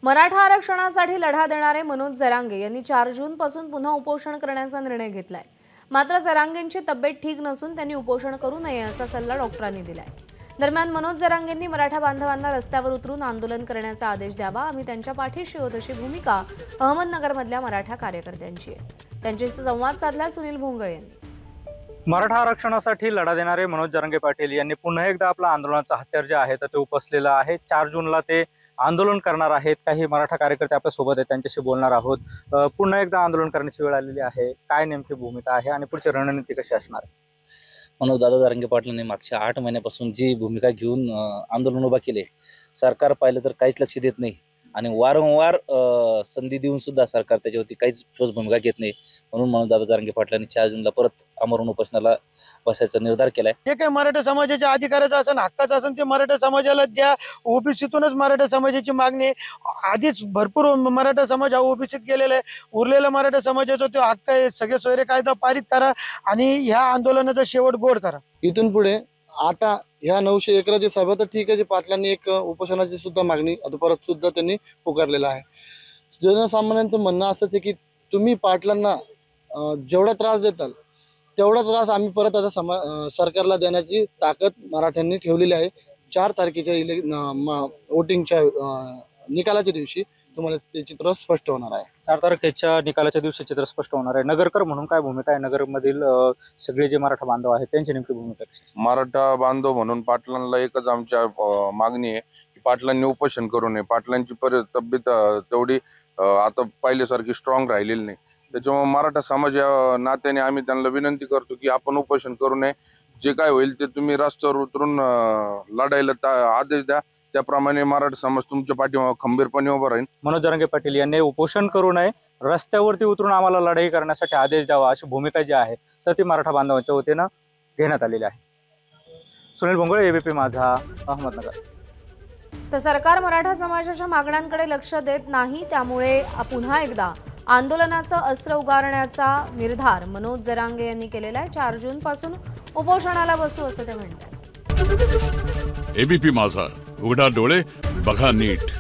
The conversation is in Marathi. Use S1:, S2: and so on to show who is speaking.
S1: मराठा आरक्षणासाठी लढा देणारे मनोज जरांगे यांनी 4 जून पासून पुन्हा उपोषण करण्याचा निर्णय घेतलाय। मात्र जरांगेंची तब्येत ठीक नसून त्यांनी उपोषण करू नये असा सल्ला डॉक्टरांनी दिलाय। दरम्यान मनोज जरांगेंनी मराठा बांधवांना रस्त्यावर उतरून आंदोलन करण्याचा आदेश द्यावा, आम्ही त्यांच्या पाठीशी आहोत अशी भूमिका अहमदनगरमधल्या मराठा कार्यकर्त्यांची आहे। त्यांच्याशी संवाद साधला सुनील भोंगळे यांनी।
S2: मराठा आरक्षणासाठी लढा देणारे मनोज जरांगे पाटील यांनी पुन्हा एकदा आपला आंदोलनाचा हत्यार जे आहे ते उपसलेलं आहे। 4 जूनला ते आंदोलन करणार आहेत। काही मराठा कार्यकर्ते आपल्या सोबत आहेत, त्यांच्याशी बोलणार आहोत। पुन्हा एकदा आंदोलन करण्याची वेळ आलेली आहे। काय नेमकी भूमिका आहे आणि पुढची रणनीती कशी असणार आहे?
S3: मनोज दादा जरांगे पाटलांनी मागच्या 8 महिन्यापासून जी भूमिका घेऊन आंदोलन उभा केले, सरकार पाहिलं तर काहीच लक्ष देत नाही आणि वारंवार संधी देऊन सुद्धा सरकार त्याच्यावरती काहीच ठोस भूमिका घेत नाही। म्हणून मनोज दादा जरांगे पाटलांनी 4 जूनला परत आमरण उपोषणाला बसायचा निर्धार केलाय।
S4: जे काही मराठा समाजाच्या अधिकाराचं असेल, हक्काचं असेल ते मराठा समाजाला द्या। ओबीसीतूनच मराठा समाजाची मागणी आधीच भरपूर मराठा समाज हा ओबीसीत गेलेला आहे। उरलेला मराठा समाजाचा तो हक्क आहे, सगळे सोयरे कायदा पारित करा आणि ह्या आंदोलनाचा शेवट गोड करा।
S5: इथून पुढे आता ह्या 911 सभा तर ठीक आहे, जे पाटलांनी एक उपोषणाची सुद्धा मागणी आता परत सुद्धा त्यांनी पुकारलेला आहे। जनसामान्यांचं म्हणणं असंच आहे की तुम्ही पाटलांना जेवढा त्रास देताल तेवढा त्रास आम्ही परत आता सरकारला देण्याची ताकद मराठ्यांनी ठेवलेली आहे। 4 तारखेच्या वोटिंगच्या निकालाच्या दिवशी तुम्हाला ते चित्र स्पष्ट होणार आहे।
S2: 4 तारखेच्या निकालाच्या दिवशी चित्र स्पष्ट होणार आहे। नगरकर म्हणून काय भूमिका आहे? नगरमधील सगळे जे मराठा बांधव आहेत त्यांची नेमकी भूमिका कशी?
S6: मराठा बांधव म्हणून पाटलांना एकच आमच्या मागणी आहे की पाटलांनी उपोषण करू नये। पाटलांची तब्येत तेवढी आता पहिल्यासारखी स्ट्रॉंग राहिलेली नाही। त्याच्यामुळे मराठा समाज या नात्याने आम्ही त्यांना विनंती करतो की आपण उपोषण करू नये। जे काय होईल ते तुम्ही रस्त्यावर उतरून लढायला आदेश द्या, त्याप्रमाणे मराठा समाज तुमच्या पाठीमागे खंबीरपणे उभा राहील।
S2: मनोज जरांगे पाटील यांनी उपोषण करू नये, रस्त्यावरती उतरून आम्हाला लढाई करण्यासाठी आदेश द्यावा अशी भूमिका जी आहे तर ती मराठा बांधवांच्या वतीनं घेण्यात आलेली आहे। सुनील भोंगळे, एबीपी माझा, अहमदनगर।
S1: तर सरकार मराठा समाजाच्या मागण्यांकडे लक्ष देत नाही, त्यामुळे पुन्हा एकदा आंदोलनाचं अस्त्र उगारण्याचा निर्धार मनोज जरांगे यांनी केलेला आहे। 4 जून पासून उपोषणाला बसू असं ते म्हणतात।
S7: एबीपी माझा, उघडा डोळे बघा नीट।